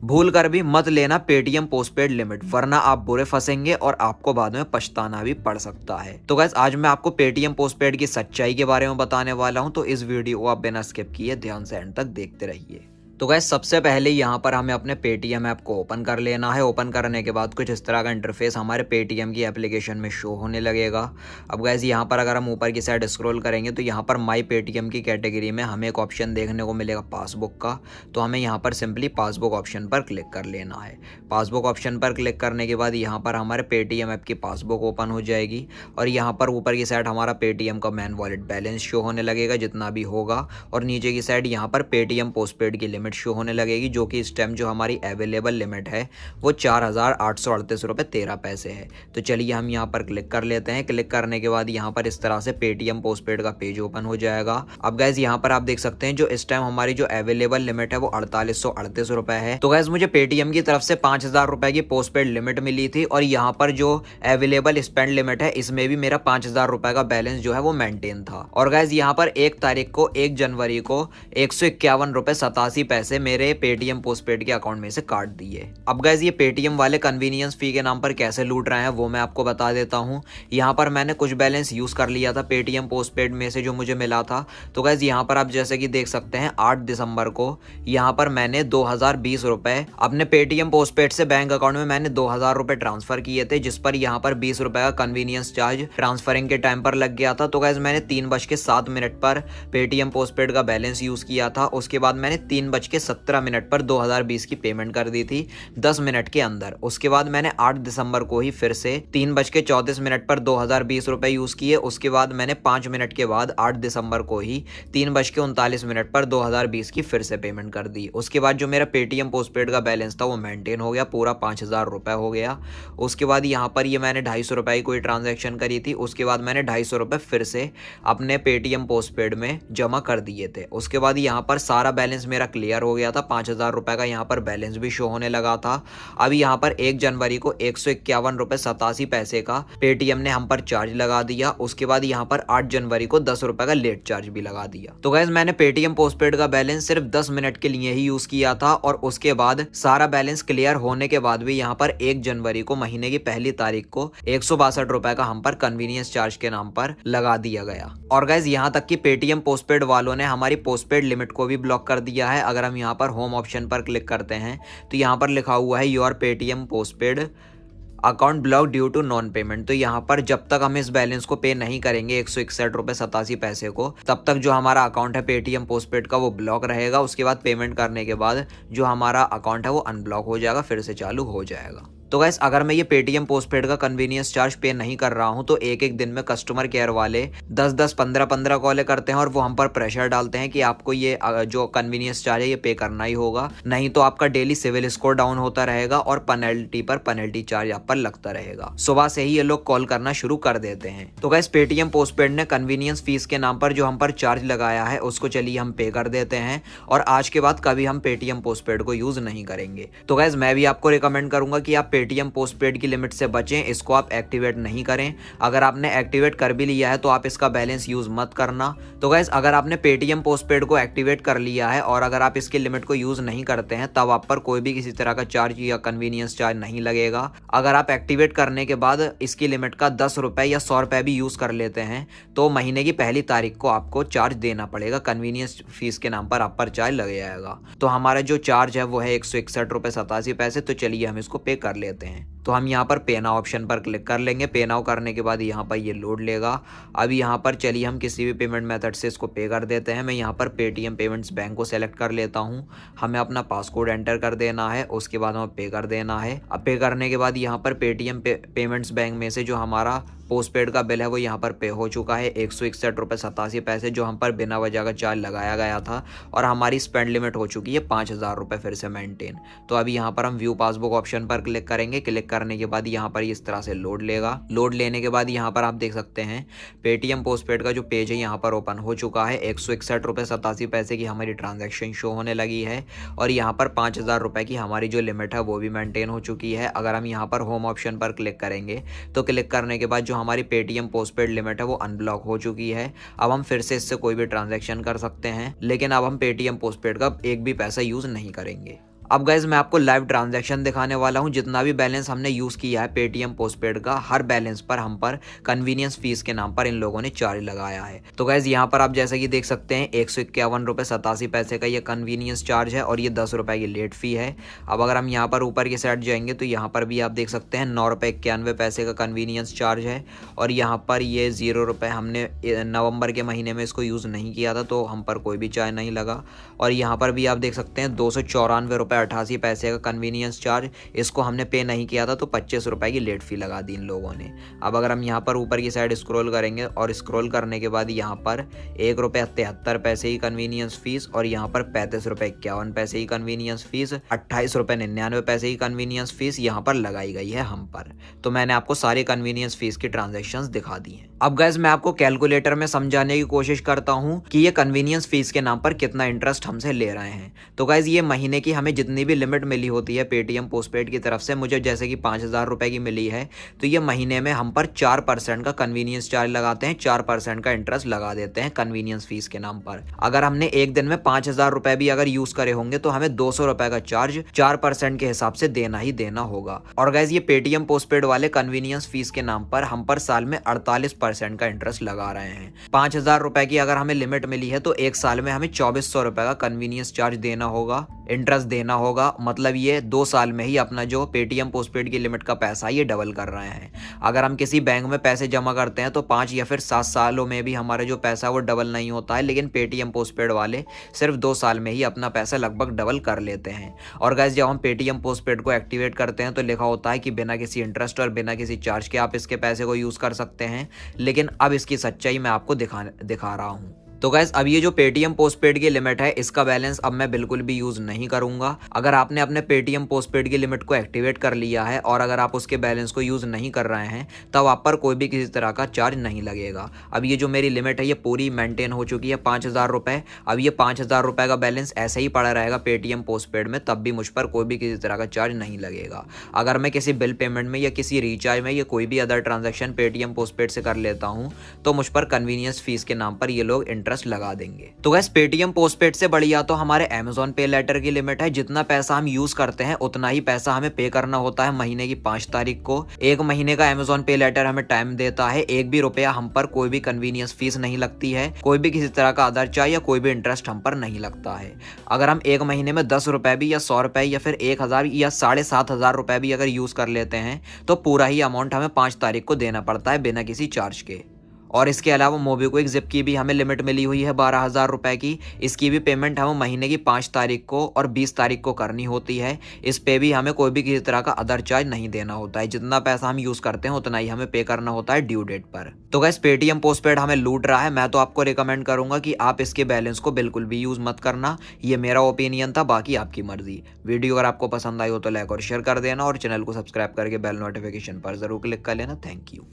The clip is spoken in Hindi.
भूल कर भी मत लेना पेटीएम पोस्टपेड लिमिट, वरना आप बुरे फंसेंगे और आपको बाद में पछताना भी पड़ सकता है। तो गाइस आज मैं आपको पेटीएम पोस्टपेड की सच्चाई के बारे में बताने वाला हूं, तो इस वीडियो को आप बिना स्किप किए ध्यान से एंड तक देखते रहिए। तो गाइस सबसे पहले यहाँ पर हमें अपने पेटीएम ऐप को ओपन कर लेना है। ओपन करने के बाद कुछ इस तरह का इंटरफेस हमारे पेटीएम की एप्लीकेशन में शो होने लगेगा। अब गाइस यहाँ पर अगर हम ऊपर की साइड स्क्रॉल करेंगे तो यहाँ पर माई पेटीएम की कैटेगरी में हमें एक ऑप्शन देखने को मिलेगा पासबुक का। तो हमें यहाँ पर सिंपली पासबुक ऑप्शन पर क्लिक कर लेना है। पासबुक ऑप्शन पर क्लिक करने के बाद यहाँ पर हमारे पेटीएम ऐप की पासबुक ओपन हो जाएगी और यहाँ पर ऊपर की साइड हमारा पेटीएम का मैन वॉलेट बैलेंस शो होने लगेगा जितना भी होगा, और नीचे की साइड यहाँ पर पेटीएम पोस्टपेड की लिमिट शो होने लगेगी, जो कि इस टाइम जो हमारी अवेलेबल लिमिट है वो 4,838 रुपये 13 पैसे है। तो चलिए हम यहाँ पर क्लिक कर लेते हैं। क्लिक करने के बाद यहाँ पर इस तरह से पेटीएम पोस्टपेड का पेज ओपन हो जाएगा। अब गाइज यहाँ पर आप देख सकते हैं जो इस टाइम हमारी जो अवेलेबल लिमिट है वो 4,838 रुपये है। तो गाइज मुझे पेटीएम की तरफ से 5,000 रुपये की पोस्टपेड लिमिट मिली थी और यहाँ पर जो अवेलेबल स्पेंड लिमिट है इसमें भी मेरा 5,000 रुपये का बैलेंस जो है वो मेंटेन था। और गाइज यहाँ पर 1 जनवरी को 151 रुपये 87 पैसे मेरे पेटीएम पोस्टपेड के अकाउंट में से काट दिए। अब गाइज ये पेटीएम वाले कन्वीनियंस फी के नाम पर कैसे लूट रहे हैं वो मैं आपको बता देता हूँ। यहाँ पर मैंने कुछ बैलेंस यूज कर लिया था पेटीएम पोस्टपेड में से जो मुझे मिला था। तो गाइज यहाँ पर आप जैसे कि देख सकते हैं 8 दिसंबर को यहाँ पर मैंने 2,020 रुपए अपने पेटीएम पोस्टपेड से बैंक अकाउंट में मैंने 2,000 रुपए ट्रांसफर किए थे, जिस पर यहाँ पर 20 रुपए का कन्वीनियंस चार्ज ट्रांसफरिंग के टाइम पर लग गया था। तो गाइज मैंने 3:07 पर पेटीएम पोस्टपेड का बैलेंस यूज किया था। उसके बाद मैंने 3:17 पर 2020 की पेमेंट कर दी थी 10 मिनट के अंदर। उसके बाद मैंने 8 दिसंबर को ही फिर से 3:34 पर 2,020 रुपए यूज किए। उसके बाद मैंने 5 मिनट के बाद 8 दिसंबर को ही 3:39 पर 2020 की फिर से पेमेंट कर दी। उसके बाद जो मेरा पेटीएम पोस्टपेड का बैलेंस था वो मेंटेन हो गया, पूरा 5,000 रुपए हो गया। उसके बाद यहाँ पर ये मैंने 250 रुपए की कोई ट्रांजेक्शन करी थी। उसके बाद मैंने 250 रुपए फिर से अपने पेटीएम पोस्टपेड में जमा कर दिए थे। उसके बाद यहाँ पर सारा बैलेंस मेरा क्लियर हो गया था, 5,000 रुपए का यहाँ पर बैलेंस भी शो होने लगा था। अब यहाँ पर 1 जनवरी को 151 रुपए 87 पैसे का पेटीएम ने हम पर चार्ज लगा दिया। उसके बाद यहाँ पर 8 जनवरी को 10 रुपए का लेट चार्ज भी लगा दिया। तो गाइस मैंने पेटीएम पोस्टपेड का बैलेंस सिर्फ 10 मिनट के लिए ही यूज किया था और उसके बाद सारा बैलेंस क्लियर होने के बाद भी यहाँ पर 1 जनवरी को महीने की पहली तारीख को 162 रुपए का हम पर कन्वीनियंस चार्ज के नाम पर लगा दिया गया। और गाइस यहाँ तक कि पेटीएम पोस्टपेड वालों ने हमारी पोस्टपेड लिमिट को भी ब्लॉक कर दिया है। अगर हम यहाँ पर होम ऑप्शन पर क्लिक करते हैं तो यहाँ पर लिखा हुआ है your Paytm postpaid account block due to non payment. तो यहाँ पर जब तक हम इस बैलेंस को पे नहीं करेंगे 161 रुपए 87 पैसे को, तब तक जो हमारा अकाउंट है पेटीएम पोस्टपेड का वो ब्लॉक रहेगा। उसके बाद पेमेंट करने के बाद जो हमारा अकाउंट है वो अनब्लॉक हो जाएगा, फिर से चालू हो जाएगा। तो गाइस अगर मैं ये पेटीएम पोस्टपेड का कन्वीनियंस चार्ज पे नहीं कर रहा हूं तो एक दिन में कस्टमर केयर वाले 10-10 15-15 कॉलें करते हैं और वो हम पर प्रेशर डालते हैं कि आपको ये जो कन्वीनियंस चार्ज है ये पे करना ही होगा, नहीं तो आपका डेली सिविल स्कोर डाउन होता रहेगा और पेनल्टी पर पेनल्टी चार्ज आप पर लगता रहेगा। सुबह से ही ये लोग कॉल करना शुरू कर देते हैं। तो गाइस पेटीएम पोस्टपेड ने कन्वीनियंस फीस के नाम पर जो हम पर चार्ज लगाया है उसको चलिए हम पे कर देते हैं और आज के बाद कभी हम पेटीएम पोस्टपेड को यूज नहीं करेंगे। तो गाइस मैं भी आपको रिकमेंड करूंगा कि आप पेटीएम पोस्टपेड की लिमिट से बचें, इसको आप एक्टिवेट नहीं करें। अगर आपने एक्टिवेट कर भी लिया है तो आप इसका बैलेंस यूज मत करना। तो गाइस अगर आपने पेटीएम पोस्टपेड को एक्टिवेट कर लिया है और अगर आप इसकी लिमिट को यूज नहीं करते हैं तब आप पर कोई भी किसी तरह का चार्ज या कन्वीनियंस चार्ज नहीं लगेगा। अगर आप एक्टिवेट करने के बाद इसकी लिमिट का 10 रुपए या 100 रुपए भी यूज कर लेते हैं तो महीने की पहली तारीख को आपको चार्ज देना पड़ेगा, कन्वीनियंस फीस के नाम पर आप पर चार्ज लग जाएगा। तो हमारा जो चार्ज है वो है 161 रुपए 87 पैसे। तो चलिए हम इसको पे कर लेते हैं। तो हम यहाँ पर पे नाउ ऑप्शन पर क्लिक कर लेंगे। पे नाउ करने के बाद यहाँ पर ये लोड लेगा। अब यहाँ पर चलिए हम किसी भी पेमेंट मेथड से इसको पे कर देते हैं। मैं यहाँ पर पेटीएम पेमेंट्स बैंक को सेलेक्ट कर लेता हूँ। हमें अपना पासकोड एंटर कर देना है, उसके बाद हमें पे कर देना है। अब पे करने के बाद यहाँ पर पेटीएम पेमेंट्स बैंक में से जो हमारा पोस्टपेड का बिल है वो यहाँ पर पे हो चुका है 161 रुपए 87 पैसे, जो हम पर बिना वजह का चार्ज लगाया गया था और हमारी स्पेंड लिमिट हो चुकी है 5,000 रुपए फिर से मेंटेन। तो अभी यहाँ पर हम व्यू पासबुक ऑप्शन पर क्लिक करेंगे। क्लिक करने के बाद यहाँ पर इस तरह से लोड लेगा। लोड लेने के बाद यहाँ पर आप देख सकते हैं पेटीएम पोस्टपेड का जो पेज है यहाँ पर ओपन हो चुका है। 161 रुपए 87 पैसे की हमारी ट्रांजेक्शन शो होने लगी है और यहाँ पर 5,000 रुपए की हमारी जो लिमिट है वो भी मेंटेन हो चुकी है। अगर हम यहाँ पर होम ऑप्शन पर क्लिक करेंगे तो क्लिक करने के बाद जो हमारी पेटीएम पोस्टपेड लिमिट है वो अनब्लॉक हो चुकी है। अब हम फिर से इससे कोई भी ट्रांजैक्शन कर सकते हैं, लेकिन अब हम पेटीएम पोस्टपेड का एक भी पैसा यूज नहीं करेंगे। अब गाइज मैं आपको लाइव ट्रांजैक्शन दिखाने वाला हूं। जितना भी बैलेंस हमने यूज किया है पेटीएम पोस्टपेड का, हर बैलेंस पर हम पर कन्वीनियंस फीस के नाम पर इन लोगों ने चार्ज लगाया है। तो गाइज यहाँ पर आप जैसा कि देख सकते हैं 151 रुपये 87 पैसे का ये कन्वीनियंस चार्ज है और ये 10 रुपये की लेट फी है। अब अगर हम यहाँ पर ऊपर की साइड जाएंगे तो यहाँ पर भी आप देख सकते हैं 9 रुपये 91 पैसे का कन्वीनियंस चार्ज है और यहाँ पर ये 0 रुपये, हमने नवंबर के महीने में इसको यूज़ नहीं किया था तो हम पर कोई भी चार्ज नहीं लगा। और यहाँ पर भी आप देख सकते हैं 294 रुपये 88 पैसे का कन्वीनियंस चार्ज, इसको हमने पे नहीं किया था तो 25 रुपये की लेट फी लगा दी इन लोगों ने। अब अगर हम यहाँ पर ऊपर की साइड स्क्रॉल करेंगे और स्क्रॉल करने के बाद यहाँ पर 1 रुपये 73 पैसे की कन्वीनियंस फीस और यहाँ पर 35 रुपये 51 पैसे की कन्वीनियंस फीस, 28 रुपये 99 पैसे की कन्वीनियंस फीस यहाँ पर लगाई गई है हम पर। तो मैंने आपको सारे कन्वीनियंस फीस की ट्रांजेक्शन दिखा दी हैं। अब गाइस मैं आपको कैलकुलेटर में समझाने की कोशिश करता हूँ कि ये कन्वीनियंस फीस के नाम पर कितना इंटरेस्ट हमसे ले रहे हैं। तो गाइस ये महीने की हमें जितनी भी लिमिट मिली होती है पेटीएम पोस्टपेड की तरफ से, मुझे जैसे कि 5,000 रुपए की मिली है, तो ये महीने में हम पर 4% का कन्वीनियंस चार्ज लगाते हैं, 4% का इंटरेस्ट लगा देते हैं कन्वीनियंस फीस के नाम पर। अगर हमने एक दिन में 5,000 रुपए भी अगर यूज करे होंगे तो हमें 200 रुपए का चार्ज 4% के हिसाब से देना ही देना होगा। और गाइस ये पेटीएम पोस्टपेड वाले कन्वीनियंस फीस के नाम पर हम पर साल में 48% का इंटरेस्ट लगा रहे हैं। 5,000 रुपए की अगर हमें लिमिट मिली है तो एक साल में हमें 2400 रुपए का कन्वीनियंस चार्ज देना होगा, इंटरेस्ट देना होगा। मतलब ये 2 साल में ही अपना जो पेटीएम पोस्टपेड की लिमिट का पैसा ये डबल कर रहे हैं। अगर हम किसी बैंक में पैसे जमा करते हैं तो 5 या फिर 7 सालों में भी हमारा जो पैसा वो डबल नहीं होता है, लेकिन पेटीएम पोस्टपेड वाले सिर्फ 2 साल में ही अपना पैसा लगभग डबल कर लेते हैं। और गाइस जब हम पेटीएम पोस्टपेड को एक्टिवेट करते हैं तो लिखा होता है कि बिना किसी इंटरेस्ट और बिना किसी चार्ज के आप इसके पैसे को यूज कर सकते हैं, लेकिन अब इसकी सच्चाई मैं आपको दिखा रहा हूँ। तो गाइस अब ये जो पेटीएम पोस्टपेड की लिमिट है इसका बैलेंस अब मैं बिल्कुल भी यूज नहीं करूंगा। अगर आपने अपने पेटीएम पोस्टपेड की लिमिट को एक्टिवेट कर लिया है और अगर आप उसके बैलेंस को यूज नहीं कर रहे हैं तब आप पर कोई भी किसी तरह का चार्ज नहीं लगेगा। अब ये जो मेरी लिमिट है ये पूरी मेंटेन हो चुकी है 5,000 रुपए। अब ये 5,000 रुपए का बैलेंस ऐसे ही पड़ा रहेगा पेटीएम पोस्टपेड में, तब भी मुझ पर कोई भी किसी तरह का चार्ज नहीं लगेगा। अगर मैं किसी बिल पेमेंट में या किसी रिचार्ज में या कोई भी अदर ट्रांजेक्शन पेटीएम पोस्टपेड से कर लेता हूँ तो मुझ पर कन्वीनियंस फीस के नाम पर ये लोग इंटरेस्ट लगा देंगे। तो गाइस पेटीएम पोस्टपेड से बढ़िया तो हमारे अमेज़न पे लेटर की लिमिट है। जितना पैसा हम यूज करते हैं उतना ही पैसा हमें पे करना होता है महीने की 5 तारीख को। 1 महीने का अमेज़न पे लेटर हमें टाइम देता है, 1 भी रुपया हम पर कोई भी कन्वीनियंस फीस नहीं लगती है, कोई भी किसी तरह का अदर चार्ज या कोई भी इंटरेस्ट हम पर नहीं लगता है। अगर हम 1 महीने में 10 रुपए भी या 100 रुपए या फिर 1,000 या 7,500 रुपए भी अगर यूज कर लेते हैं तो पूरा ही अमाउंट हमें 5 तारीख को देना पड़ता है बिना किसी चार्ज के। और इसके अलावा मोबीक्विक जिप की भी हमें लिमिट मिली हुई है 12,000 रुपए की। इसकी भी पेमेंट हमें महीने की 5 तारीख को और 20 तारीख को करनी होती है। इस पे भी हमें कोई भी किसी तरह का अदर चार्ज नहीं देना होता है। जितना पैसा हम यूज करते हैं उतना ही हमें पे करना होता है ड्यू डेट पर। तो गाइस पेटीएम पोस्टपेड हमें लूट रहा है। मैं तो आपको रिकमेंड करूंगा कि आप इसके बैलेंस को बिल्कुल भी यूज मत करना। ये मेरा ओपिनियन था, बाकी आपकी मर्जी। वीडियो अगर आपको पसंद आई हो तो लाइक और शेयर कर देना और चैनल को सब्सक्राइब करके बेल नोटिफिकेशन पर जरूर क्लिक कर लेना। Thank you.